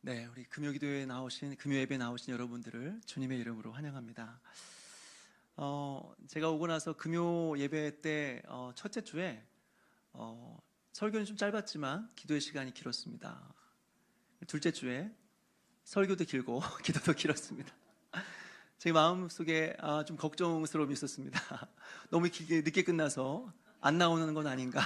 네, 우리 금요기도에 나오신 금요예배 나오신 여러분들을 주님의 이름으로 환영합니다. 제가 오고 나서 금요 예배 때 첫째 주에 설교는 좀 짧았지만 기도의 시간이 길었습니다. 둘째 주에 설교도 길고 기도도 길었습니다. 제 마음속에 좀 걱정스러움이 있었습니다. 너무 늦게 끝나서 안 나오는 건 아닌가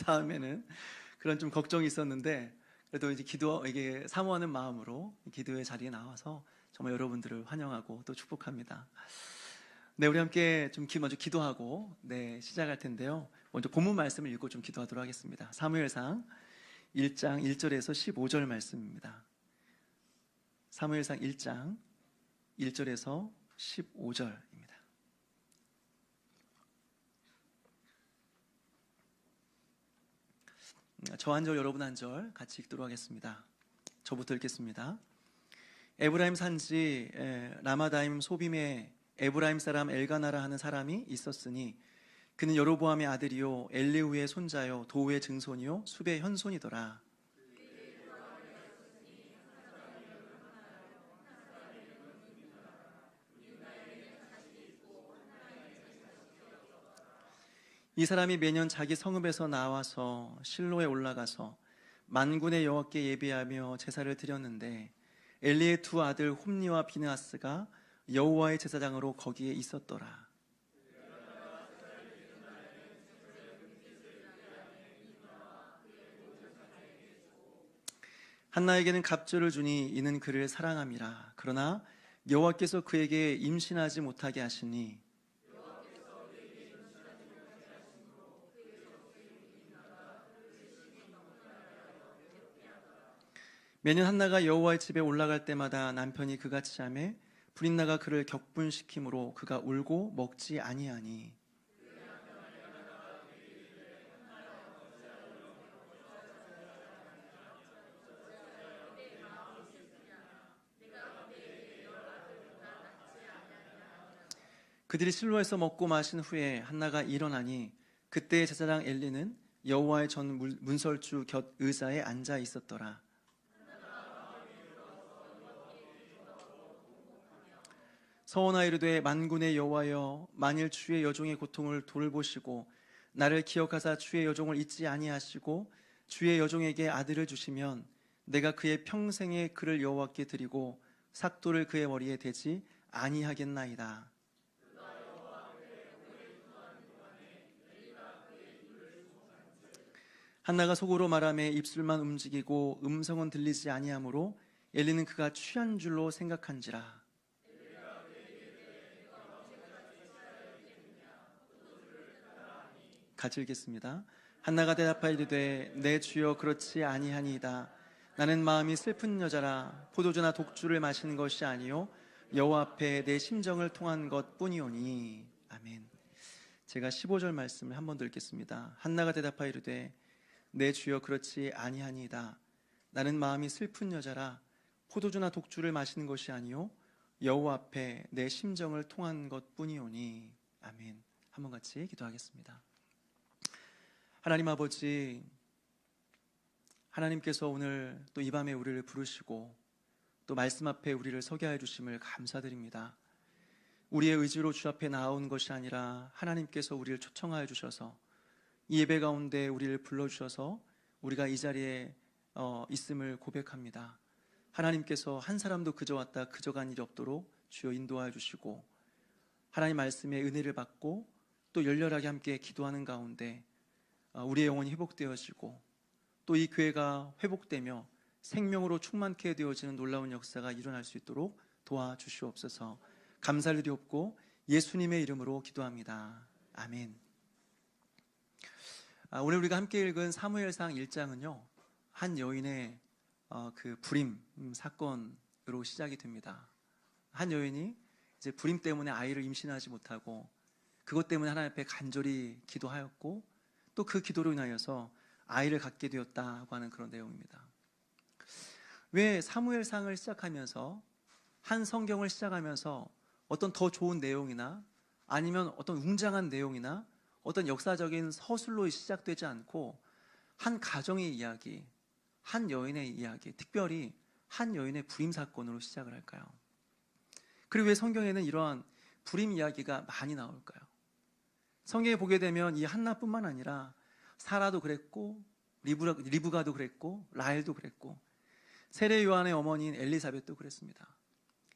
다음에는 그런 좀 걱정이 있었는데, 그래도 이제 이게 사모하는 마음으로 기도의 자리에 나와서 정말 여러분들을 환영하고 또 축복합니다. 네, 우리 함께 좀 먼저 기도하고 시작할 텐데요. 먼저 본문 말씀을 읽고 좀 기도하도록 하겠습니다. 사무엘상 1장 1절에서 15절 말씀입니다. 사무엘상 1장 1절에서 15절입니다. 저 한 절 여러분 한 절 같이 읽도록 하겠습니다. 저부터 읽겠습니다. 에브라임 산지 라마다임 소빔에 에브라임 사람 엘가나라 하는 사람이 있었으니 그는 여로보암의 아들이요 엘리후의 손자요 도우의 증손이요 숲의 현손이더라. 이 사람이 매년 자기 성읍에서 나와서 실로에 올라가서 만군의 여호와께 예배하며 제사를 드렸는데 엘리의 두 아들 홈니와 비느하스가 여호와의 제사장으로 거기에 있었더라. 한나에게는 갑절을 주니 이는 그를 사랑함이라. 그러나 여호와께서 그에게 임신하지 못하게 하시니 매년 한나가 여호와의 집에 올라갈 때마다 남편이 그같이 하매 불인나가 그를 격분시키므로 그가 울고 먹지 아니하니 그들이 실로에서 먹고 마신 후에 한나가 일어나니 그때 제사장 엘리는 여호와의 전 문설주 곁 의자에 앉아 있었더라. 서원하 이르되 만군의 여호와여 만일 주의 여종의 고통을 돌보시고 나를 기억하사 주의 여종을 잊지 아니하시고 주의 여종에게 아들을 주시면 내가 그의 평생에 그를 여호와께 드리고 삭도를 그의 머리에 대지 아니하겠나이다. 한나가 속으로 말하며 입술만 움직이고 음성은 들리지 아니하므로 엘리는 그가 취한 줄로 생각한지라. 같이 읽겠습니다. 한나가 대답하여 이르되 내 주여 그렇지 아니하니이다. 나는 마음이 슬픈 여자라 포도주나 독주를 마시는 것이 아니요 여호와 앞에 내 심정을 통한 것뿐이오니. 아멘. 제가 15절 말씀을 한 번 더 읽겠습니다. 한나가 대답하여 이르되 내 주여 그렇지 아니하니이다. 나는 마음이 슬픈 여자라 포도주나 독주를 마시는 것이 아니요 여호와 앞에 내 심정을 통한 것뿐이오니. 아멘. 한번 같이 기도하겠습니다. 하나님 아버지, 하나님께서 오늘 또 이 밤에 우리를 부르시고 또 말씀 앞에 우리를 서게 해 주심을 감사드립니다. 우리의 의지로 주 앞에 나온 것이 아니라 하나님께서 우리를 초청하여 주셔서 이 예배 가운데 우리를 불러주셔서 우리가 이 자리에 있음을 고백합니다. 하나님께서 한 사람도 그저 왔다 그저 간 일이 없도록 주여 인도하여 주시고 하나님 말씀의 은혜를 받고 또 열렬하게 함께 기도하는 가운데 우리의 영혼이 회복되어지고 또 이 교회가 회복되며 생명으로 충만케 되어지는 놀라운 역사가 일어날 수 있도록 도와주시옵소서. 감사를 드리옵고 예수님의 이름으로 기도합니다. 아멘. 오늘 우리가 함께 읽은 사무엘상 1장은요 한 여인의 그 불임 사건으로 시작이 됩니다. 한 여인이 이제 불임 때문에 아이를 임신하지 못하고 그것 때문에 하나님 앞에 간절히 기도하였고 또 그 기도로 인하여서 아이를 갖게 되었다고 하는 그런 내용입니다. 왜 사무엘상을 시작하면서 한 성경을 시작하면서 어떤 더 좋은 내용이나 아니면 어떤 웅장한 내용이나 어떤 역사적인 서술로 시작되지 않고 한 가정의 이야기, 한 여인의 이야기, 특별히 한 여인의 불임 사건으로 시작을 할까요? 그리고 왜 성경에는 이러한 불임 이야기가 많이 나올까요? 성경에 보게 되면 이 한나뿐만 아니라 사라도 그랬고 리브가도 그랬고 라헬도 그랬고 세례 요한의 어머니인 엘리사벳도 그랬습니다.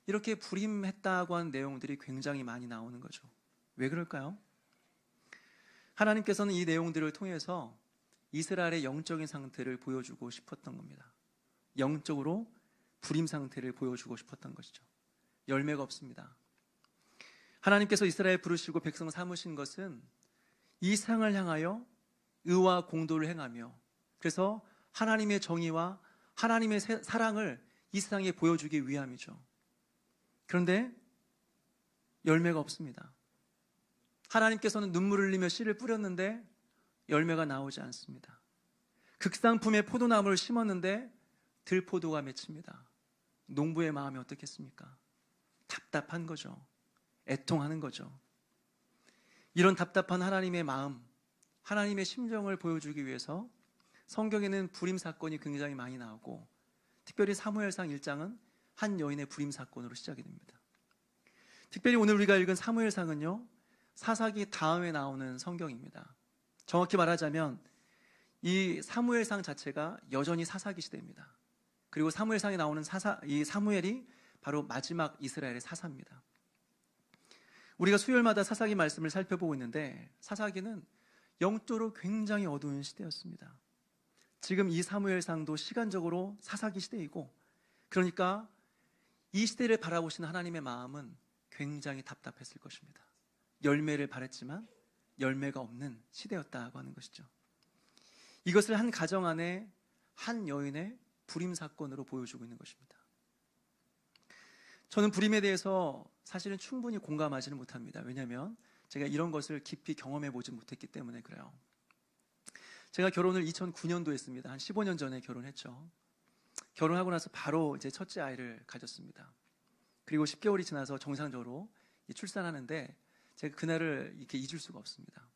이렇게 불임했다고 하는 내용들이 굉장히 많이 나오는 거죠. 왜 그럴까요? 하나님께서는 이 내용들을 통해서 이스라엘의 영적인 상태를 보여주고 싶었던 겁니다. 영적으로 불임 상태를 보여주고 싶었던 것이죠. 열매가 없습니다. 하나님께서 이스라엘 부르시고 백성 삼으신 것은 이 세상을 향하여 의와 공도를 행하며, 그래서 하나님의 정의와 하나님의 사랑을 이 세상에 보여주기 위함이죠. 그런데 열매가 없습니다. 하나님께서는 눈물을 흘리며 씨를 뿌렸는데 열매가 나오지 않습니다. 극상품의 포도나무를 심었는데 들포도가 맺힙니다. 농부의 마음이 어떻겠습니까? 답답한 거죠. 애통하는 거죠. 이런 답답한 하나님의 마음, 하나님의 심정을 보여주기 위해서 성경에는 불임 사건이 굉장히 많이 나오고, 특별히 사무엘상 1장은 한 여인의 불임 사건으로 시작이 됩니다. 특별히 오늘 우리가 읽은 사무엘상은요, 사사기 다음에 나오는 성경입니다. 정확히 말하자면 이 사무엘상 자체가 여전히 사사기 시대입니다. 그리고 사무엘상에 나오는 이 사무엘이 바로 마지막 이스라엘의 사사입니다. 우리가 수요일마다 사사기 말씀을 살펴보고 있는데, 사사기는 영적으로 굉장히 어두운 시대였습니다. 지금 이 사무엘상도 시간적으로 사사기 시대이고, 그러니까 이 시대를 바라보시는 하나님의 마음은 굉장히 답답했을 것입니다. 열매를 바랬지만 열매가 없는 시대였다고 하는 것이죠. 이것을 한 가정 안에 한 여인의 불임 사건으로 보여주고 있는 것입니다. 저는 불임에 대해서 사실은 충분히 공감하지는 못합니다. 왜냐하면 제가 이런 것을 깊이 경험해 보지 못했기 때문에 그래요. 제가 결혼을 2009년도에 했습니다. 한 15년 전에 결혼했죠. 결혼하고 나서 바로 이제 첫째 아이를 가졌습니다. 그리고 10개월이 지나서 정상적으로 출산하는데 제가 그날을 이렇게 잊을 수가 없습니다.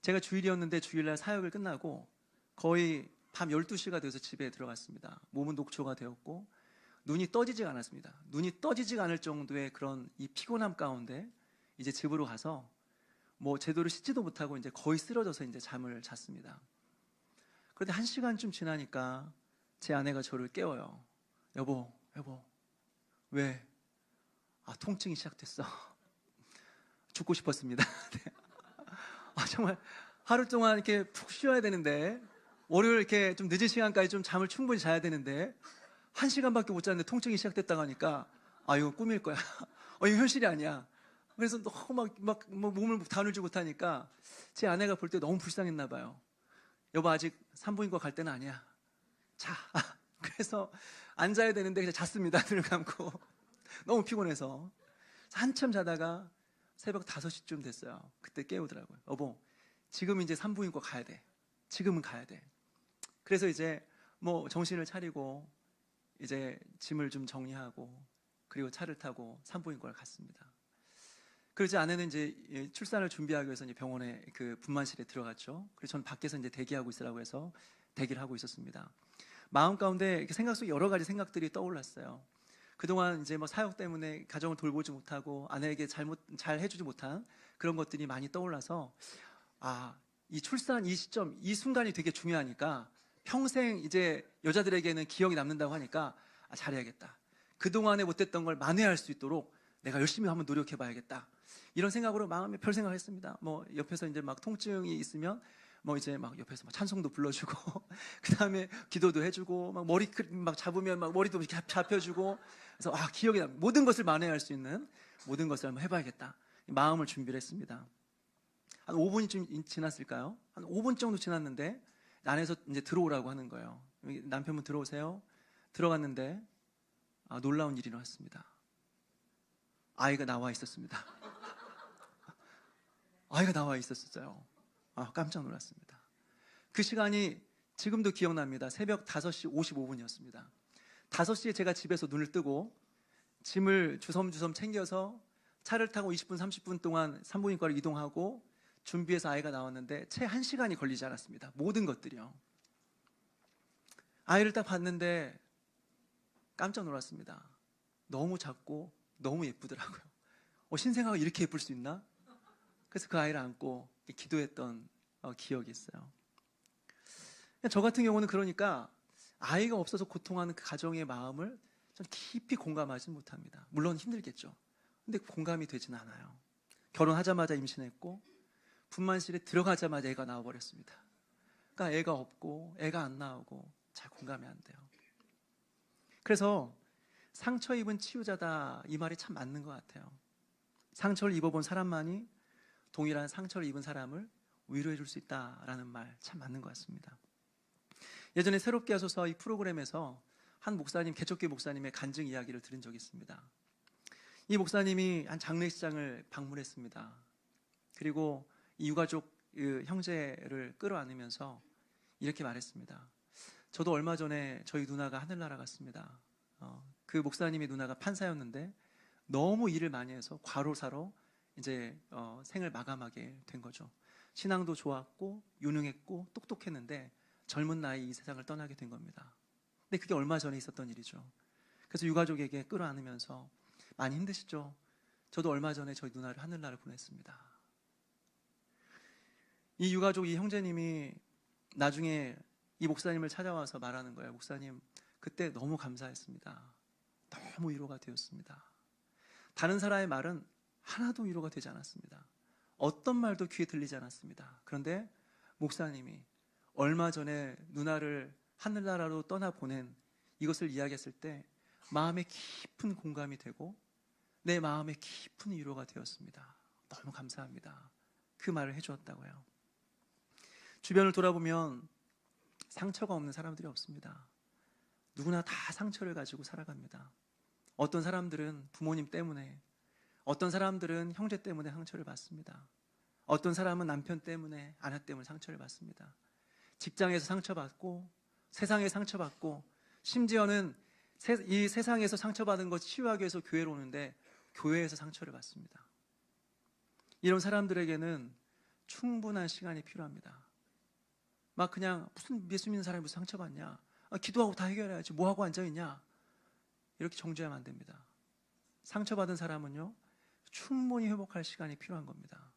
제가 주일이었는데 주일날 사역을 끝나고 거의 밤 12시가 돼서 집에 들어갔습니다. 몸은 녹초가 되었고 눈이 떠지지가 않았습니다. 눈이 떠지지가 않을 정도의 그런 이 피곤함 가운데 이제 집으로 가서 뭐 제대로 씻지도 못하고 이제 거의 쓰러져서 이제 잠을 잤습니다. 그런데 1시간쯤 지나니까 제 아내가 저를 깨워요. 여보, 왜? 통증이 시작됐어. 죽고 싶었습니다. 네. 정말 하루 동안 이렇게 푹 쉬어야 되는데, 월요일 이렇게 좀 늦은 시간까지 좀 잠을 충분히 자야 되는데 1시간밖에 못 잤는데 통증이 시작됐다고 하니까 이거 꿈일 거야. 이거 현실이 아니야. 그래서 너무 막 몸을 다루지 못하니까 제 아내가 볼 때 너무 불쌍했나 봐요. 여보, 아직 산부인과 갈 때는 아니야. 자. 그래서 앉아야 되는데 그냥 잤습니다. 눈을 감고. 너무 피곤해서. 한참 자다가 새벽 5시쯤 됐어요. 그때 깨우더라고요. 여보, 지금 이제 산부인과 가야 돼. 지금은 가야 돼. 그래서 이제 뭐 정신을 차리고 이제 짐을 좀 정리하고 그리고 차를 타고 산부인과를 갔습니다. 그러지 아내는 이제 출산을 준비하기 위해서 이제 병원에 그 분만실에 들어갔죠. 그래서 저는 밖에서 이제 대기하고 있으라고 해서 대기를 하고 있었습니다. 마음 가운데 생각 속에 여러 가지 생각들이 떠올랐어요. 그동안 이제 뭐 사역 때문에 가정을 돌보지 못하고 아내에게 잘 해주지 못한 그런 것들이 많이 떠올라서 이 출산 이 시점, 이 순간이 되게 중요하니까 평생 이제 여자들에게는 기억이 남는다고 하니까 잘해야겠다. 그동안에 못했던 걸 만회할 수 있도록 내가 열심히 한번 노력해 봐야겠다. 이런 생각으로 마음에 별 생각을 했습니다. 뭐 옆에서 이제 막 통증이 있으면 뭐 이제 막 옆에서 막 찬송도 불러주고 그 다음에 기도도 해주고 막 머리 막 잡으면 막 머리도 이렇게 잡혀주고 그래서 기억이 나. 모든 것을 만회할 수 있는 모든 것을 한번 해봐야겠다. 마음을 준비를 했습니다. 한 5분이 좀 지났을까요? 한 5분 정도 지났는데 안에서 이제 들어오라고 하는 거예요. 남편분 들어오세요. 들어갔는데 놀라운 일이 일어났습니다. 아이가 나와 있었습니다. 아이가 나와 있었어요. 깜짝 놀랐습니다. 그 시간이 지금도 기억납니다. 새벽 5시 55분이었습니다. 5시에 제가 집에서 눈을 뜨고 짐을 주섬주섬 챙겨서 차를 타고 20분, 30분 동안 산부인과를 이동하고 준비해서 아이가 나왔는데 채 1시간이 걸리지 않았습니다. 모든 것들이요. 아이를 딱 봤는데 깜짝 놀랐습니다. 너무 작고 너무 예쁘더라고요. 신생아가 이렇게 예쁠 수 있나? 그래서 그 아이를 안고 기도했던 기억이 있어요. 저 같은 경우는 그러니까 아이가 없어서 고통하는 그 가정의 마음을 좀 깊이 공감하지 못합니다. 물론 힘들겠죠. 근데 공감이 되진 않아요. 결혼하자마자 임신했고 분만실에 들어가자마자 애가 나와버렸습니다. 그러니까 애가 없고 애가 안 나오고 잘 공감이 안 돼요. 그래서 상처 입은 치유자다, 이 말이 참 맞는 것 같아요. 상처를 입어본 사람만이 동일한 상처를 입은 사람을 위로해 줄 수 있다라는 말 참 맞는 것 같습니다. 예전에 새롭게 하소서 이 프로그램에서 한 목사님, 개척교회 목사님의 간증 이야기를 들은 적이 있습니다. 이 목사님이 한 장례식장을 방문했습니다. 그리고 이 유가족 형제를 끌어안으면서 이렇게 말했습니다. 저도 얼마 전에 저희 누나가 하늘나라 갔습니다. 그 목사님의 누나가 판사였는데 너무 일을 많이 해서 과로사로 이제 생을 마감하게 된 거죠. 신앙도 좋았고 유능했고 똑똑했는데 젊은 나이 이 세상을 떠나게 된 겁니다. 근데 그게 얼마 전에 있었던 일이죠. 그래서 유가족에게 끌어안으면서 많이 힘드시죠? 저도 얼마 전에 저희 누나를 하늘나라를 보냈습니다. 이 유가족, 이 형제님이 나중에 이 목사님을 찾아와서 말하는 거예요. 목사님, 그때 너무 감사했습니다. 너무 위로가 되었습니다. 다른 사람의 말은 하나도 위로가 되지 않았습니다. 어떤 말도 귀에 들리지 않았습니다. 그런데 목사님이 얼마 전에 누나를 하늘나라로 떠나보낸 이것을 이야기했을 때 마음에 깊은 공감이 되고 내 마음에 깊은 위로가 되었습니다. 너무 감사합니다. 그 말을 해주었다고요. 주변을 돌아보면 상처가 없는 사람들이 없습니다. 누구나 다 상처를 가지고 살아갑니다. 어떤 사람들은 부모님 때문에, 어떤 사람들은 형제 때문에 상처를 받습니다. 어떤 사람은 남편 때문에, 아내 때문에 상처를 받습니다. 직장에서 상처받고, 세상에 상처받고, 심지어는 이 세상에서 상처받은 것 치유하기 위해서 교회로 오는데 교회에서 상처를 받습니다. 이런 사람들에게는 충분한 시간이 필요합니다. 막 그냥 무슨 예수 믿는 사람이 무슨 상처받냐, 기도하고 다 해결해야지 뭐하고 앉아있냐, 이렇게 정죄하면 안 됩니다. 상처받은 사람은요 충분히 회복할 시간이 필요한 겁니다.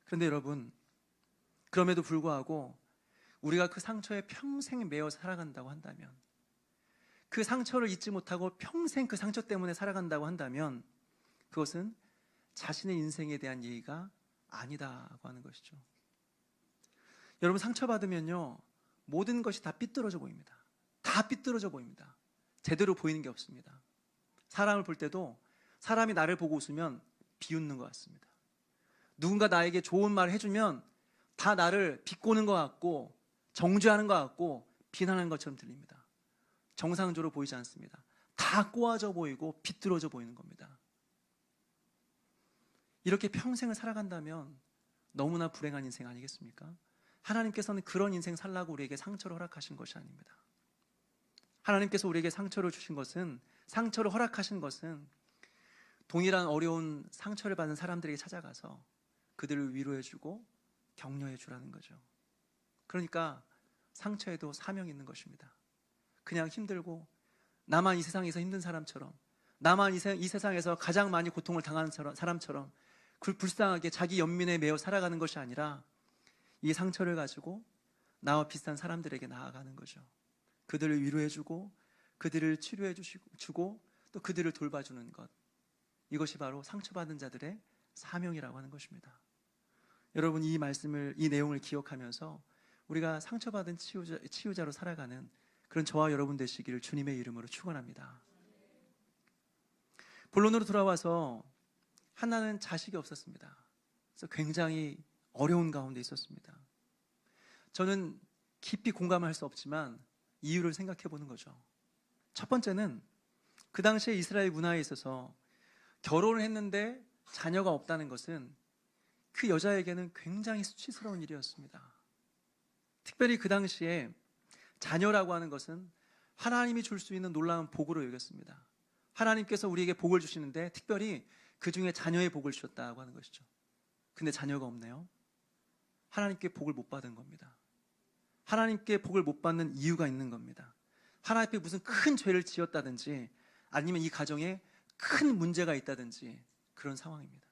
그런데 여러분, 그럼에도 불구하고 우리가 그 상처에 평생 매여 살아간다고 한다면, 그 상처를 잊지 못하고 평생 그 상처 때문에 살아간다고 한다면 그것은 자신의 인생에 대한 예의가 아니다고 하는 것이죠. 여러분, 상처받으면요 모든 것이 다 삐뚤어져 보입니다. 다 삐뚤어져 보입니다. 제대로 보이는 게 없습니다. 사람을 볼 때도 사람이 나를 보고 웃으면 비웃는 것 같습니다. 누군가 나에게 좋은 말을 해주면 다 나를 비꼬는 것 같고 정죄하는 것 같고 비난하는 것처럼 들립니다. 정상적으로 보이지 않습니다. 다 꼬아져 보이고 비뚤어져 보이는 겁니다. 이렇게 평생을 살아간다면 너무나 불행한 인생 아니겠습니까? 하나님께서는 그런 인생 살라고 우리에게 상처를 허락하신 것이 아닙니다. 하나님께서 우리에게 상처를 주신 것은, 상처를 허락하신 것은 동일한 어려운 상처를 받는 사람들에게 찾아가서 그들을 위로해주고 격려해주라는 거죠. 그러니까 상처에도 사명이 있는 것입니다. 그냥 힘들고 나만 이 세상에서 힘든 사람처럼, 나만 이 세상에서 가장 많이 고통을 당하는 사람처럼 불쌍하게 자기 연민에 매여 살아가는 것이 아니라 이 상처를 가지고 나와 비슷한 사람들에게 나아가는 거죠. 그들을 위로해주고 그들을 치료해주고 또 그들을 돌봐주는 것, 이것이 바로 상처받은 자들의 사명이라고 하는 것입니다. 여러분, 이 말씀을, 이 내용을 기억하면서 우리가 상처받은 치유자로 살아가는 그런 저와 여러분 되시기를 주님의 이름으로 축원합니다. 본론으로 돌아와서 하나는 자식이 없었습니다. 그래서 굉장히 어려운 가운데 있었습니다. 저는 깊이 공감할 수 없지만 이유를 생각해 보는 거죠. 첫 번째는 그 당시에 이스라엘 문화에 있어서 결혼을 했는데 자녀가 없다는 것은 그 여자에게는 굉장히 수치스러운 일이었습니다. 특별히 그 당시에 자녀라고 하는 것은 하나님이 줄 수 있는 놀라운 복으로 여겼습니다. 하나님께서 우리에게 복을 주시는데 특별히 그 중에 자녀의 복을 주셨다고 하는 것이죠. 근데 자녀가 없네요. 하나님께 복을 못 받은 겁니다. 하나님께 복을 못 받는 이유가 있는 겁니다. 하나님 앞에 무슨 큰 죄를 지었다든지 아니면 이 가정에 큰 문제가 있다든지 그런 상황입니다.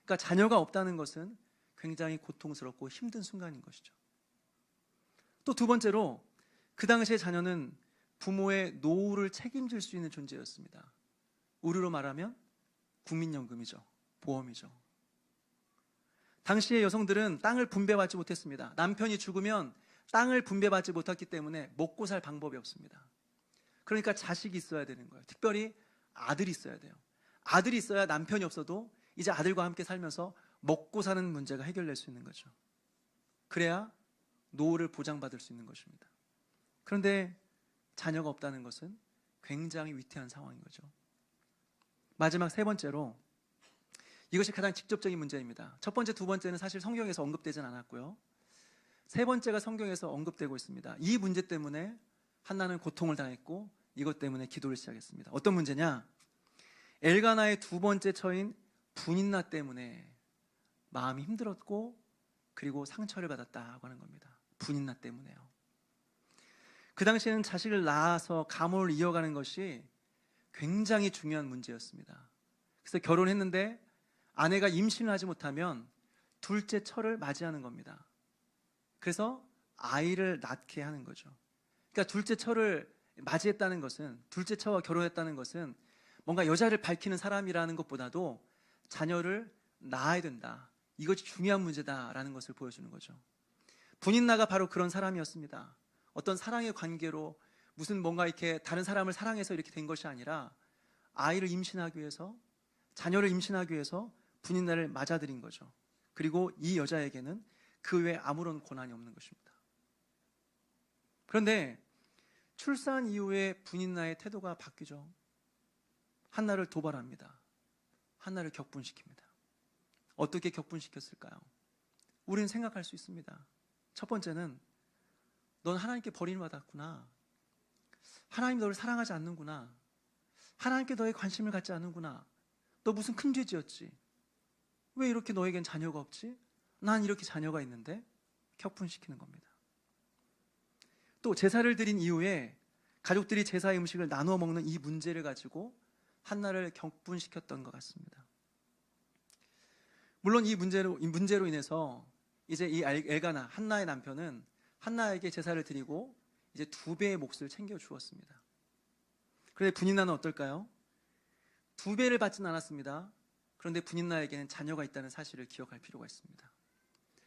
그러니까 자녀가 없다는 것은 굉장히 고통스럽고 힘든 순간인 것이죠. 또 두 번째로 그 당시에 자녀는 부모의 노후를 책임질 수 있는 존재였습니다. 우리로 말하면 국민연금이죠. 보험이죠. 당시의 여성들은 땅을 분배받지 못했습니다. 남편이 죽으면 땅을 분배받지 못했기 때문에 먹고 살 방법이 없습니다. 그러니까 자식이 있어야 되는 거예요. 특별히 아들이 있어야 돼요. 아들이 있어야 남편이 없어도 이제 아들과 함께 살면서 먹고 사는 문제가 해결될 수 있는 거죠. 그래야 노후를 보장받을 수 있는 것입니다. 그런데 자녀가 없다는 것은 굉장히 위태한 상황인 거죠. 마지막 세 번째로, 이것이 가장 직접적인 문제입니다. 첫 번째, 두 번째는 사실 성경에서 언급되진 않았고요. 세 번째가 성경에서 언급되고 있습니다. 이 문제 때문에 한나는 고통을 당했고 이것 때문에 기도를 시작했습니다. 어떤 문제냐? 엘가나의 두 번째 처인 분인나 때문에 마음이 힘들었고 그리고 상처를 받았다고 하는 겁니다. 분인나 때문에요. 그 당시에는 자식을 낳아서 가문을 이어가는 것이 굉장히 중요한 문제였습니다. 그래서 결혼했는데 아내가 임신을 하지 못하면 둘째 처를 맞이하는 겁니다. 그래서 아이를 낳게 하는 거죠. 그러니까 둘째 처를 맞이했다는 것은, 둘째 처와 결혼했다는 것은 뭔가 여자를 밝히는 사람이라는 것보다도 자녀를 낳아야 된다, 이것이 중요한 문제다라는 것을 보여주는 거죠. 분인나가 바로 그런 사람이었습니다. 어떤 사랑의 관계로 무슨 뭔가 이렇게 다른 사람을 사랑해서 이렇게 된 것이 아니라 아이를 임신하기 위해서, 자녀를 임신하기 위해서 분인나를 맞아들인 거죠. 그리고 이 여자에게는 그 외에 아무런 권한이 없는 것입니다. 그런데 출산 이후에 분인나의 태도가 바뀌죠. 한나를 도발합니다. 한나를 격분시킵니다. 어떻게 격분시켰을까요? 우리는 생각할 수 있습니다. 첫 번째는 넌 하나님께 버림받았구나. 하나님 너를 사랑하지 않는구나. 하나님께 너의 관심을 갖지 않는구나. 너 무슨 큰 죄 지었지? 왜 이렇게 너에겐 자녀가 없지? 난 이렇게 자녀가 있는데? 격분시키는 겁니다. 또 제사를 드린 이후에 가족들이 제사의 음식을 나누어 먹는 이 문제를 가지고 한나를 격분시켰던 것 같습니다. 물론 이 문제로 인해서 이제 이 엘가나, 한나의 남편은 한나에게 제사를 드리고 이제 2배의 몫을 챙겨 주었습니다. 그런데 분인나는 어떨까요? 2배를 받지는 않았습니다. 그런데 분인나에게는 자녀가 있다는 사실을 기억할 필요가 있습니다.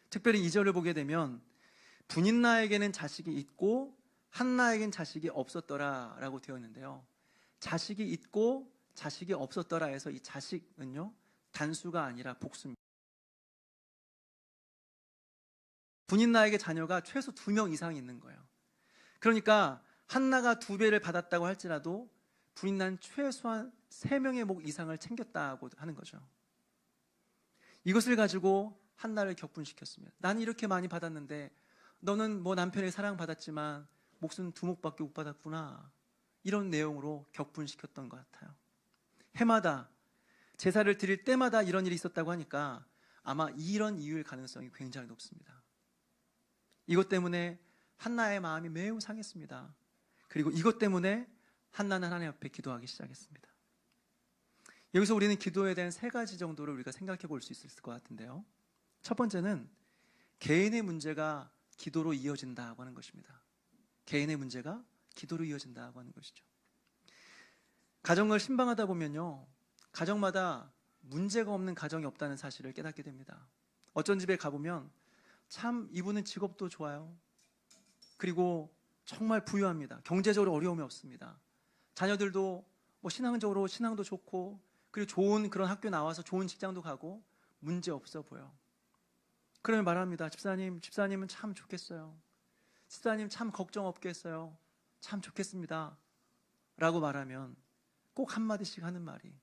특별히 2절을 보게 되면 분인나에게는 자식이 있고 한나에겐 자식이 없었더라 라고 되어 있는데요. 자식이 있고 자식이 없었더라 해서 이 자식은요, 단수가 아니라 복수입니다. 분인나에게 자녀가 최소 2명 이상이 있는 거예요. 그러니까 한나가 2배를 받았다고 할지라도 분인나는 최소한 3명의 목 이상을 챙겼다고 하는 거죠. 이것을 가지고 한나를 격분시켰습니다. 나는 이렇게 많이 받았는데 너는 뭐 남편의 사랑받았지만 몫은 2몫밖에 못 받았구나. 이런 내용으로 격분시켰던 것 같아요. 해마다 제사를 드릴 때마다 이런 일이 있었다고 하니까 아마 이런 이유일 가능성이 굉장히 높습니다. 이것 때문에 한나의 마음이 매우 상했습니다. 그리고 이것 때문에 한나는 하나님 앞에 기도하기 시작했습니다. 여기서 우리는 기도에 대한 3가지 정도를 우리가 생각해 볼 수 있을 것 같은데요. 첫 번째는 개인의 문제가 기도로 이어진다고 하는 것입니다. 개인의 문제가 기도로 이어진다고 하는 것이죠. 가정을 신방하다 보면요, 가정마다 문제가 없는 가정이 없다는 사실을 깨닫게 됩니다. 어쩐 집에 가보면 참 이분은 직업도 좋아요. 그리고 정말 부유합니다. 경제적으로 어려움이 없습니다. 자녀들도 뭐 신앙적으로 신앙도 좋고 그리고 좋은 그런 학교 나와서 좋은 직장도 가고 문제 없어 보여. 그러면 말합니다. 집사님은 참 좋겠어요. 집사님 참 걱정 없겠어요. 참 좋겠습니다. 라고 말하면 꼭 한마디씩 하는 말이,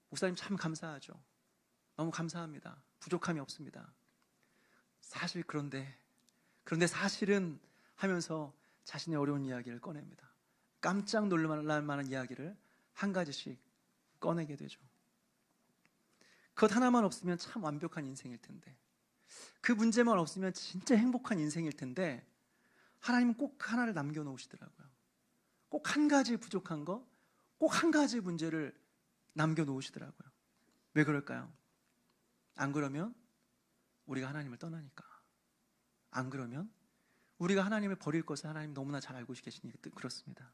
목사님 참 감사하죠. 너무 감사합니다. 부족함이 없습니다. 사실 그런데 사실은 하면서 자신의 어려운 이야기를 꺼냅니다. 깜짝 놀랄 만한 이야기를 한 가지씩 꺼내게 되죠. 그것 하나만 없으면 참 완벽한 인생일 텐데, 그 문제만 없으면 진짜 행복한 인생일 텐데 하나님은 꼭 하나를 남겨놓으시더라고요. 꼭 한 가지 부족한 거, 꼭 한 가지 문제를 남겨놓으시더라고요. 왜 그럴까요? 안 그러면 우리가 하나님을 떠나니까. 안 그러면 우리가 하나님을 버릴 것을 하나님 너무나 잘 알고 계시니까 그렇습니다.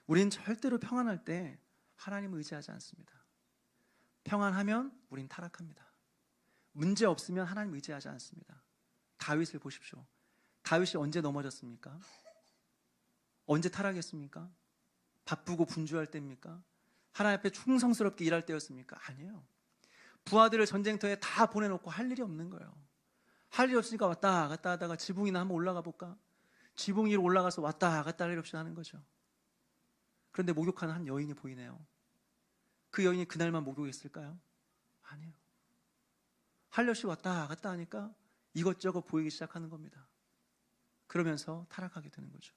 우린 절대로 평안할 때 하나님을 의지하지 않습니다. 평안하면 우린 타락합니다. 문제 없으면 하나님 의지하지 않습니다. 다윗을 보십시오. 다윗이 언제 넘어졌습니까? 언제 타락했습니까? 바쁘고 분주할 때입니까? 하나님 앞에 충성스럽게 일할 때였습니까? 아니에요. 부하들을 전쟁터에 다 보내놓고 할 일이 없는 거예요. 할 일이 없으니까 왔다 갔다 하다가 지붕이나 한번 올라가 볼까? 지붕 위로 올라가서 왔다 갔다 할 일 없이 하는 거죠. 그런데 목욕하는 한 여인이 보이네요. 그 여인이 그날만 목욕했을까요? 아니에요. 할 일 없이 왔다 갔다 하니까 이것저것 보이기 시작하는 겁니다. 그러면서 타락하게 되는 거죠.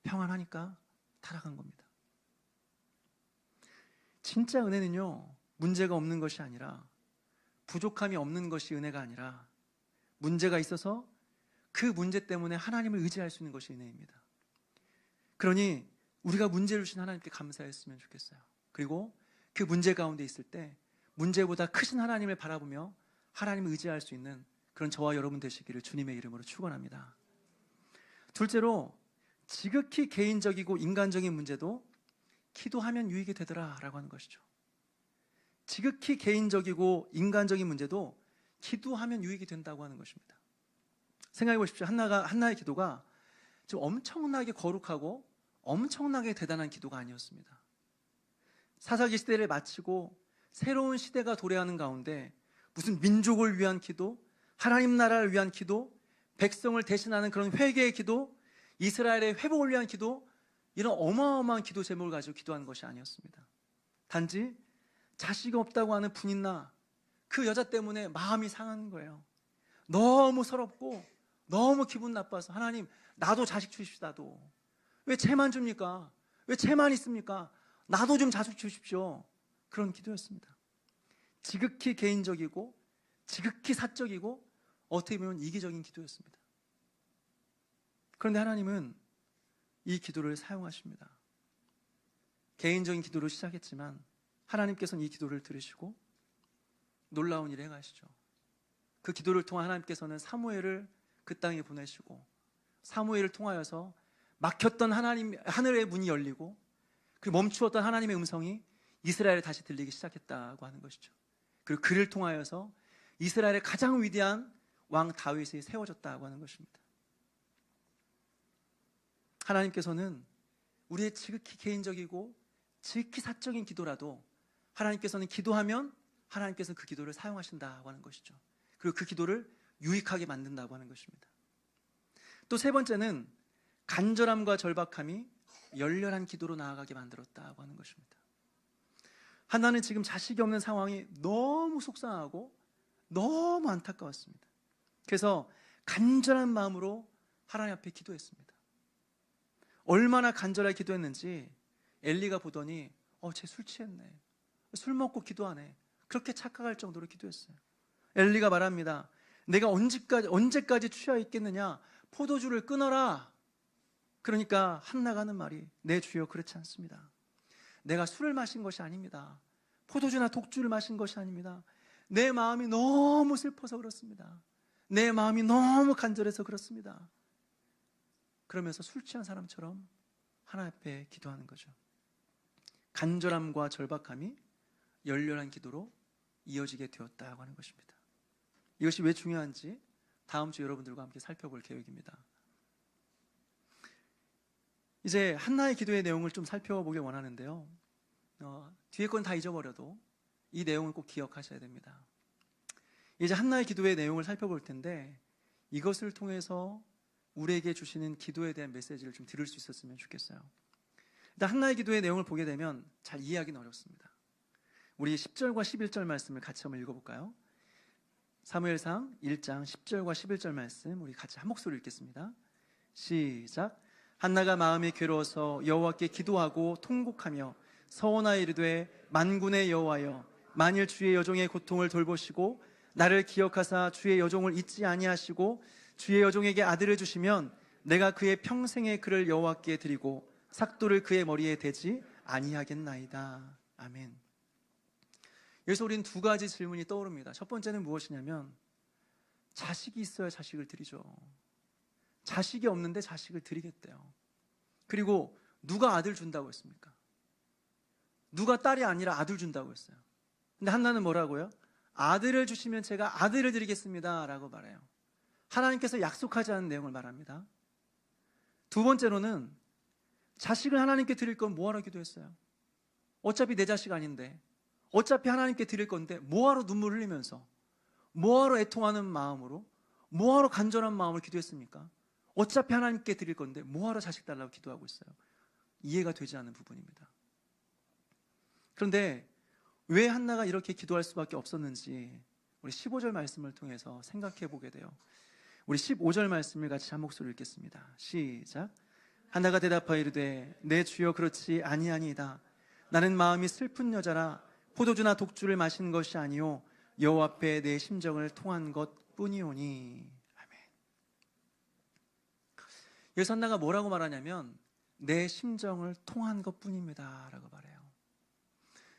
평안하니까 타락한 겁니다. 진짜 은혜는요, 문제가 없는 것이 아니라, 부족함이 없는 것이 은혜가 아니라, 문제가 있어서 그 문제 때문에 하나님을 의지할 수 있는 것이 은혜입니다. 그러니 우리가 문제를 주신 하나님께 감사했으면 좋겠어요. 그리고 그 문제 가운데 있을 때 문제보다 크신 하나님을 바라보며 하나님을 의지할 수 있는 그런 저와 여러분 되시기를 주님의 이름으로 축원합니다. 둘째로, 지극히 개인적이고 인간적인 문제도 기도하면 유익이 되더라 라고 하는 것이죠. 지극히 개인적이고 인간적인 문제도 기도하면 유익이 된다고 하는 것입니다. 생각해 보십시오. 한나의 기도가 좀 엄청나게 거룩하고 엄청나게 대단한 기도가 아니었습니다. 사사기 시대를 마치고 새로운 시대가 도래하는 가운데 무슨 민족을 위한 기도, 하나님 나라를 위한 기도, 백성을 대신하는 그런 회개의 기도, 이스라엘의 회복을 위한 기도, 이런 어마어마한 기도 제목을 가지고 기도하는 것이 아니었습니다. 단지 자식이 없다고 하는 분인나 그 여자 때문에 마음이 상한 거예요. 너무 서럽고 너무 기분 나빠서, 하나님 나도 자식 주십시오. 나도. 왜 쟤만 줍니까? 왜 쟤만 있습니까? 나도 좀 자식 주십시오. 그런 기도였습니다. 지극히 개인적이고 지극히 사적이고 어떻게 보면 이기적인 기도였습니다. 그런데 하나님은 이 기도를 사용하십니다. 개인적인 기도로 시작했지만 하나님께서는 이 기도를 들으시고 놀라운 일을 행하시죠. 그 기도를 통해 하나님께서는 사무엘을 그 땅에 보내시고, 사무엘을 통하여서 막혔던 하늘의 문이 열리고, 그 멈추었던 하나님의 음성이 이스라엘에 다시 들리기 시작했다고 하는 것이죠. 그리고 그를 통하여서 이스라엘의 가장 위대한 왕 다윗이 세워졌다고 하는 것입니다. 하나님께서는 우리의 지극히 개인적이고 지극히 사적인 기도라도 하나님께서는 기도하면 하나님께서는 그 기도를 사용하신다고 하는 것이죠. 그리고 그 기도를 유익하게 만든다고 하는 것입니다. 또 세 번째는 간절함과 절박함이 열렬한 기도로 나아가게 만들었다고 하는 것입니다. 한나는 지금 자식이 없는 상황이 너무 속상하고 너무 안타까웠습니다. 그래서 간절한 마음으로 하나님 앞에 기도했습니다. 얼마나 간절하게 기도했는지 엘리가 보더니 쟤 술 취했네, 술 먹고 기도하네, 그렇게 착각할 정도로 기도했어요. 엘리가 말합니다. 내가 언제까지 취하 있겠느냐, 포도주를 끊어라. 그러니까 한나가 하는 말이, 내 주여 그렇지 않습니다. 내가 술을 마신 것이 아닙니다. 포도주나 독주를 마신 것이 아닙니다. 내 마음이 너무 슬퍼서 그렇습니다. 내 마음이 너무 간절해서 그렇습니다. 그러면서 술 취한 사람처럼 하나님 앞에 기도하는 거죠. 간절함과 절박함이 열렬한 기도로 이어지게 되었다고 하는 것입니다. 이것이 왜 중요한지 다음 주 여러분들과 함께 살펴볼 계획입니다. 이제 한나의 기도의 내용을 좀 살펴보길 원하는데요, 뒤에 건 다 잊어버려도 이 내용을 꼭 기억하셔야 됩니다. 이제 한나의 기도의 내용을 살펴볼 텐데, 이것을 통해서 우리에게 주시는 기도에 대한 메시지를 좀 들을 수 있었으면 좋겠어요. 일단 한나의 기도의 내용을 보게 되면 잘 이해하기는 어렵습니다. 우리 10절과 11절 말씀을 같이 한번 읽어볼까요? 사무엘상 1장 10절과 11절 말씀 우리 같이 한 목소리 읽겠습니다. 시작. 한나가 마음이 괴로워서 여호와께 기도하고 통곡하며 서원하여 이르되, 만군의 여호와여, 만일 주의 여종의 고통을 돌보시고 나를 기억하사 주의 여종을 잊지 아니하시고 주의 여종에게 아들을 주시면 내가 그의 평생의 그를 여호와께 드리고 삭도를 그의 머리에 대지 아니하겠나이다. 아멘. 여기서 우리는 두 가지 질문이 떠오릅니다. 첫 번째는 무엇이냐면 자식이 있어야 자식을 드리죠. 자식이 없는데 자식을 드리겠대요. 그리고 누가 아들 준다고 했습니까? 누가 딸이 아니라 아들 준다고 했어요. 근데 한나는 뭐라고요? 아들을 주시면 제가 아들을 드리겠습니다 라고 말해요. 하나님께서 약속하지 않은 내용을 말합니다. 두 번째로는 자식을 하나님께 드릴 건 뭐하러 기도했어요? 어차피 내 자식 아닌데, 어차피 하나님께 드릴 건데 뭐하러 눈물 흘리면서, 뭐하러 애통하는 마음으로, 뭐하러 간절한 마음으로 기도했습니까? 어차피 하나님께 드릴 건데 뭐하러 자식 달라고 기도하고 있어요? 이해가 되지 않는 부분입니다. 그런데 왜 한나가 이렇게 기도할 수밖에 없었는지 우리 15절 말씀을 통해서 생각해 보게 돼요. 우리 15절 말씀을 같이 한 목소리로 읽겠습니다. 시작. 한나가 대답하여 이르되 내 주여 그렇지 아니하니이다. 나는 마음이 슬픈 여자라 포도주나 독주를 마신 것이 아니요 여호와 앞에 내 심정을 통한 것뿐이오니. 아멘. 여기서 한나가 뭐라고 말하냐면 내 심정을 통한 것뿐입니다 라고 말해요.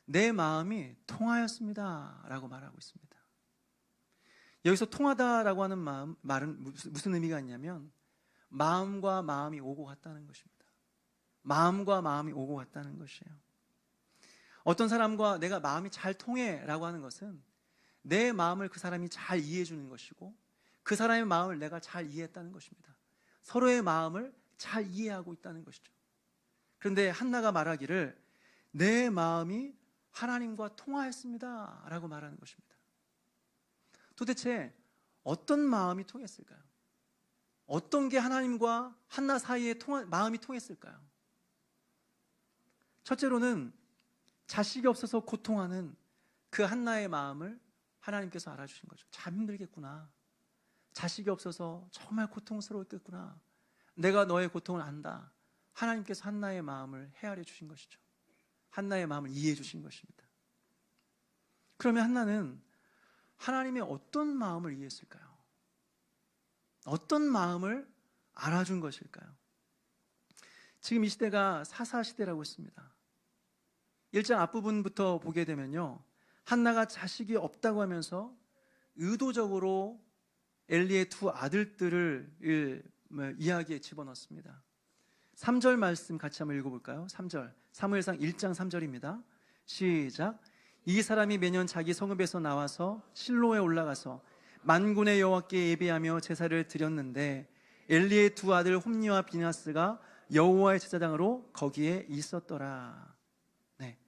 내 마음이 통하였습니다 라고 말하고 있습니다. 여기서 통하다라고 하는 말은 무슨 의미가 있냐면 마음과 마음이 오고 갔다는 것입니다. 마음과 마음이 오고 갔다는 것이에요. 어떤 사람과 내가 마음이 잘 통해 라고 하는 것은 내 마음을 그 사람이 잘 이해해 주는 것이고 그 사람의 마음을 내가 잘 이해했다는 것입니다. 서로의 마음을 잘 이해하고 있다는 것이죠. 그런데 한나가 말하기를 내 마음이 하나님과 통하였습니다 라고 말하는 것입니다. 도대체 어떤 마음이 통했을까요? 어떤 게 하나님과 한나 사이에 마음이 통했을까요? 첫째로는 자식이 없어서 고통하는 그 한나의 마음을 하나님께서 알아주신 거죠. 참 힘들겠구나. 자식이 없어서 정말 고통스러웠겠구나. 내가 너의 고통을 안다. 하나님께서 한나의 마음을 헤아려 주신 것이죠. 한나의 마음을 이해해 주신 것입니다. 그러면 한나는 하나님의 어떤 마음을 이해했을까요? 어떤 마음을 알아준 것일까요? 지금 이 시대가 사사시대라고 했습니다. 1장 앞부분부터 보게 되면요, 한나가 자식이 없다고 하면서 의도적으로 엘리의 두 아들들을 이야기에 집어넣습니다. 3절 말씀 같이 한번 읽어볼까요? 3절, 사무엘상 1장 3절입니다. 시작. 이 사람이 매년 자기 성읍에서 나와서 실로에 올라가서 만군의 여호와께 예배하며 제사를 드렸는데 엘리의 두 아들 홈니와 비나스가 여호와의 제사장으로 거기에 있었더라. 네,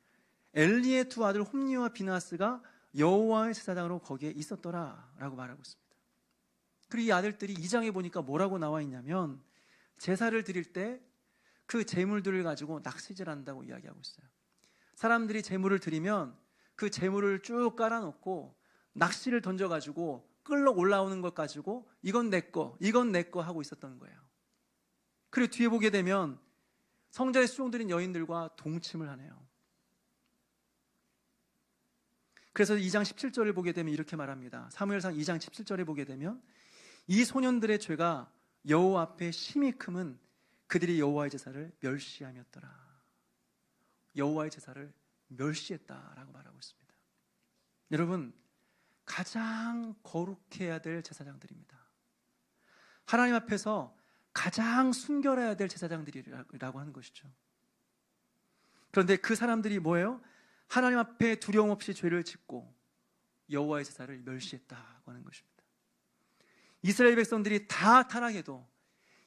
엘리의 두 아들 홈니와 비나스가 여호와의 제사장으로 거기에 있었더라 라고 말하고 있습니다. 그리고 이 아들들이 2장에 보니까 뭐라고 나와 있냐면 제사를 드릴 때 그 제물들을 가지고 낚시질한다고 이야기하고 있어요. 사람들이 제물을 드리면 그 제물을 쭉 깔아놓고 낚시를 던져가지고 끌러 올라오는 것 가지고 이건 내 거, 이건 내 거 하고 있었던 거예요. 그리고 뒤에 보게 되면 성전에 수종드린 여인들과 동침을 하네요. 그래서 2장 17절을 보게 되면 이렇게 말합니다. 사무엘상 2장 17절에 보게 되면 이 소년들의 죄가 여호와 앞에 심히 크면 그들이 여호와의 제사를 멸시하였더라. 여호와의 제사를 멸시했다라고 말하고 있습니다. 여러분, 가장 거룩해야 될 제사장들입니다. 하나님 앞에서 가장 순결해야 될 제사장들이라고 하는 것이죠. 그런데 그 사람들이 뭐예요? 하나님 앞에 두려움 없이 죄를 짓고 여호와의 제사를 멸시했다고 하는 것입니다. 이스라엘 백성들이 다 타락해도,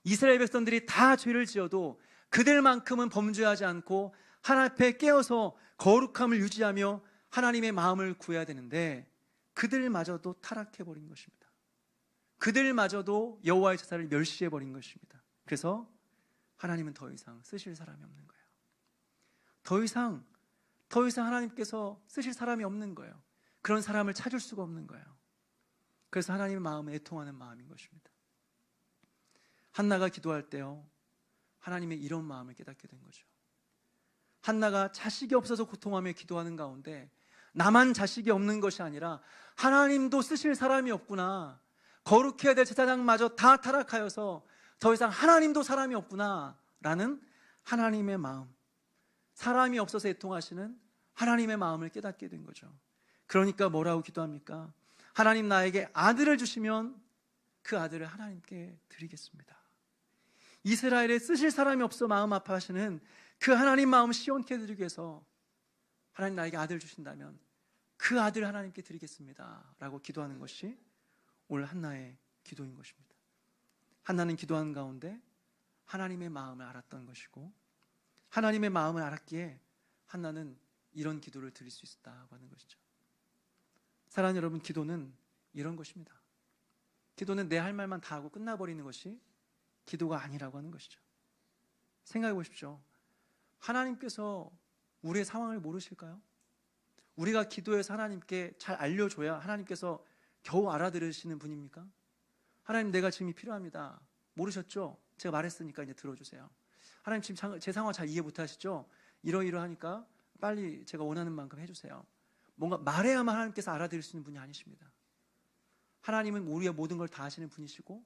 이스라엘 백성들이 다 죄를 지어도 그들만큼은 범죄하지 않고 하나님 앞에 깨어서 거룩함을 유지하며 하나님의 마음을 구해야 되는데 그들마저도 타락해버린 것입니다. 그들마저도 여호와의 제사를 멸시해버린 것입니다. 그래서 하나님은 더 이상 쓰실 사람이 없는 거예요. 더 이상 하나님께서 쓰실 사람이 없는 거예요. 그런 사람을 찾을 수가 없는 거예요. 그래서 하나님의 마음은 애통하는 마음인 것입니다. 한나가 기도할 때요, 하나님의 이런 마음을 깨닫게 된 거죠. 한나가 자식이 없어서 고통하며 기도하는 가운데 나만 자식이 없는 것이 아니라 하나님도 쓰실 사람이 없구나, 거룩해야 될 제사장마저 다 타락하여서 더 이상 하나님도 사람이 없구나 라는 하나님의 마음, 사람이 없어서 애통하시는 하나님의 마음을 깨닫게 된 거죠. 그러니까 뭐라고 기도합니까? 하나님 나에게 아들을 주시면 그 아들을 하나님께 드리겠습니다. 이스라엘에 쓰실 사람이 없어 마음 아파하시는 그 하나님 마음 시원케 해드리기 위해서 하나님 나에게 아들 주신다면 그 아들 하나님께 드리겠습니다 라고 기도하는 것이 오늘 한나의 기도인 것입니다. 한나는 기도하는 가운데 하나님의 마음을 알았던 것이고, 하나님의 마음을 알았기에 한나는 이런 기도를 드릴 수 있었다고 하는 것이죠. 사랑하는 여러분, 기도는 이런 것입니다. 기도는 내 할 말만 다 하고 끝나버리는 것이 기도가 아니라고 하는 것이죠. 생각해 보십시오. 하나님께서 우리의 상황을 모르실까요? 우리가 기도해서 하나님께 잘 알려줘야 하나님께서 겨우 알아들으시는 분입니까? 하나님, 내가 지금 필요합니다. 모르셨죠? 제가 말했으니까 이제 들어주세요. 하나님, 지금 제 상황 잘 이해 못하시죠? 이러이러하니까 빨리 제가 원하는 만큼 해주세요. 뭔가 말해야만 하나님께서 알아들을 수 있는 분이 아니십니다. 하나님은 우리의 모든 걸 다 아시는 분이시고,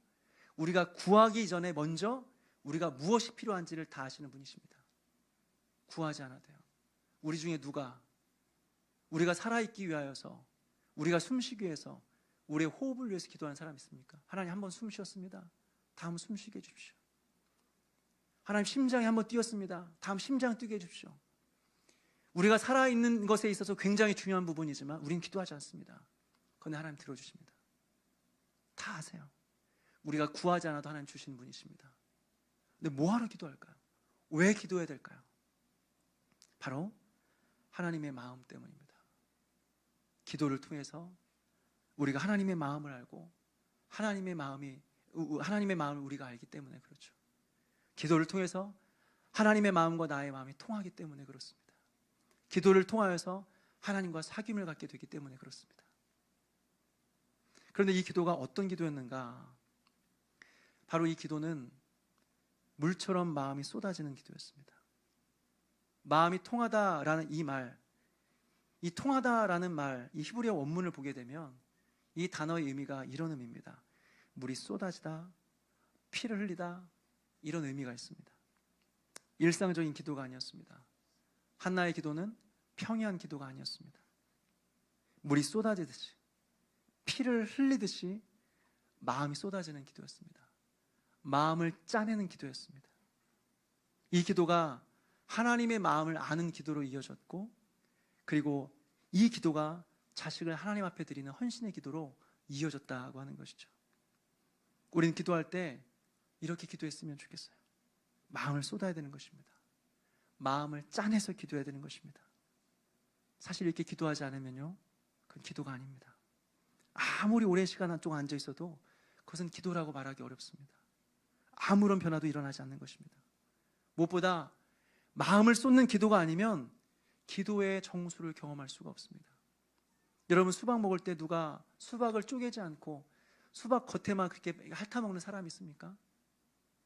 우리가 구하기 전에 먼저 우리가 무엇이 필요한지를 다 아시는 분이십니다. 구하지 않아도 돼요. 우리 중에 누가 우리가 살아있기 위하여서, 우리가 숨쉬기 위해서, 우리의 호흡을 위해서 기도하는 사람이 있습니까? 하나님, 한번 숨 쉬었습니다. 다음 숨 쉬게 해주십시오. 하나님, 심장이 한번 뛰었습니다. 다음 심장 뛰게 해주십시오. 우리가 살아있는 것에 있어서 굉장히 중요한 부분이지만 우리는 기도하지 않습니다. 그런데 하나님 들어주십니다. 다 아세요. 우리가 구하지 않아도 하나님 주시는 분이십니다. 근데 뭐하러 기도할까요? 왜 기도해야 될까요? 바로 하나님의 마음 때문입니다. 기도를 통해서 우리가 하나님의 마음을 알고 하나님의 마음을 우리가 알기 때문에 그렇죠. 기도를 통해서 하나님의 마음과 나의 마음이 통하기 때문에 그렇습니다. 기도를 통하여서 하나님과 사귐을 갖게 되기 때문에 그렇습니다. 그런데 이 기도가 어떤 기도였는가? 바로 이 기도는 물처럼 마음이 쏟아지는 기도였습니다. 마음이 통하다라는 이 말, 이 통하다라는 말, 이 히브리어 원문을 보게 되면 이 단어의 의미가 이런 의미입니다. 물이 쏟아지다, 피를 흘리다, 이런 의미가 있습니다. 일상적인 기도가 아니었습니다. 한나의 기도는 평이한 기도가 아니었습니다. 물이 쏟아지듯이, 피를 흘리듯이 마음이 쏟아지는 기도였습니다. 마음을 짜내는 기도였습니다. 이 기도가 하나님의 마음을 아는 기도로 이어졌고, 그리고 이 기도가 자식을 하나님 앞에 드리는 헌신의 기도로 이어졌다고 하는 것이죠. 우리는 기도할 때 이렇게 기도했으면 좋겠어요. 마음을 쏟아야 되는 것입니다. 마음을 짜내서 기도해야 되는 것입니다. 사실 이렇게 기도하지 않으면요, 그건 기도가 아닙니다. 아무리 오랜 시간 동안 앉아 있어도 그것은 기도라고 말하기 어렵습니다. 아무런 변화도 일어나지 않는 것입니다. 무엇보다 마음을 쏟는 기도가 아니면 기도의 정수를 경험할 수가 없습니다. 여러분, 수박 먹을 때 누가 수박을 쪼개지 않고 수박 겉에만 그렇게 핥아먹는 사람이 있습니까?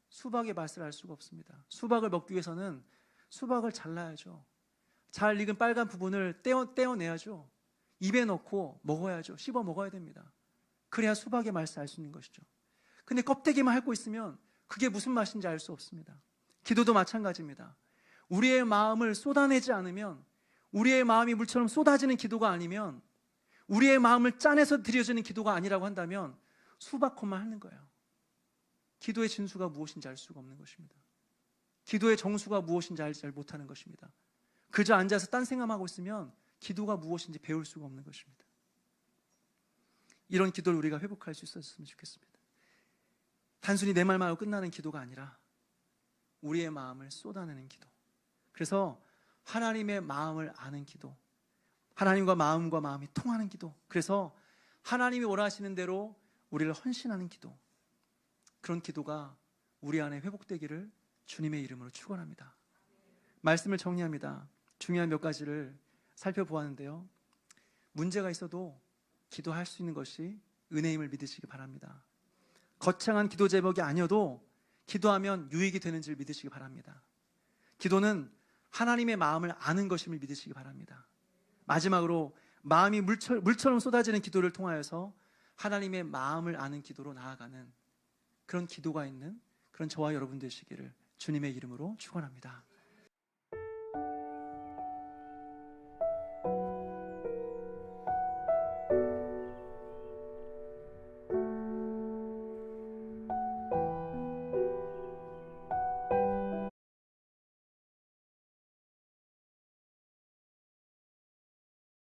수박의 맛을 알 수가 없습니다. 수박을 먹기 위해서는 수박을 잘라야죠. 잘 익은 빨간 부분을 떼어내야죠. 입에 넣고 먹어야죠. 씹어 먹어야 됩니다. 그래야 수박의 맛을 알 수 있는 것이죠. 근데 껍데기만 핥고 있으면 그게 무슨 맛인지 알 수 없습니다. 기도도 마찬가지입니다. 우리의 마음을 쏟아내지 않으면, 우리의 마음이 물처럼 쏟아지는 기도가 아니면, 우리의 마음을 짜내서 드려지는 기도가 아니라고 한다면 수박겉만 하는 거예요. 기도의 진수가 무엇인지 알 수가 없는 것입니다. 기도의 정수가 무엇인지 알지 못하는 것입니다. 그저 앉아서 딴 생각하고 있으면 기도가 무엇인지 배울 수가 없는 것입니다. 이런 기도를 우리가 회복할 수 있었으면 좋겠습니다. 단순히 내 말만 하고 끝나는 기도가 아니라 우리의 마음을 쏟아내는 기도. 그래서 하나님의 마음을 아는 기도, 하나님과 마음이 통하는 기도, 그래서 하나님이 원하시는 대로 우리를 헌신하는 기도, 그런 기도가 우리 안에 회복되기를 주님의 이름으로 축원합니다. 말씀을 정리합니다. 중요한 몇 가지를 살펴보았는데요, 문제가 있어도 기도할 수 있는 것이 은혜임을 믿으시기 바랍니다. 거창한 기도 제목이 아니어도 기도하면 유익이 되는 줄 믿으시기 바랍니다. 기도는 하나님의 마음을 아는 것임을 믿으시기 바랍니다. 마지막으로 마음이 물처럼 쏟아지는 기도를 통하여서 하나님의 마음을 아는 기도로 나아가는 그런 기도가 있는 그런 저와 여러분 되시기를 주님의 이름으로 축원합니다.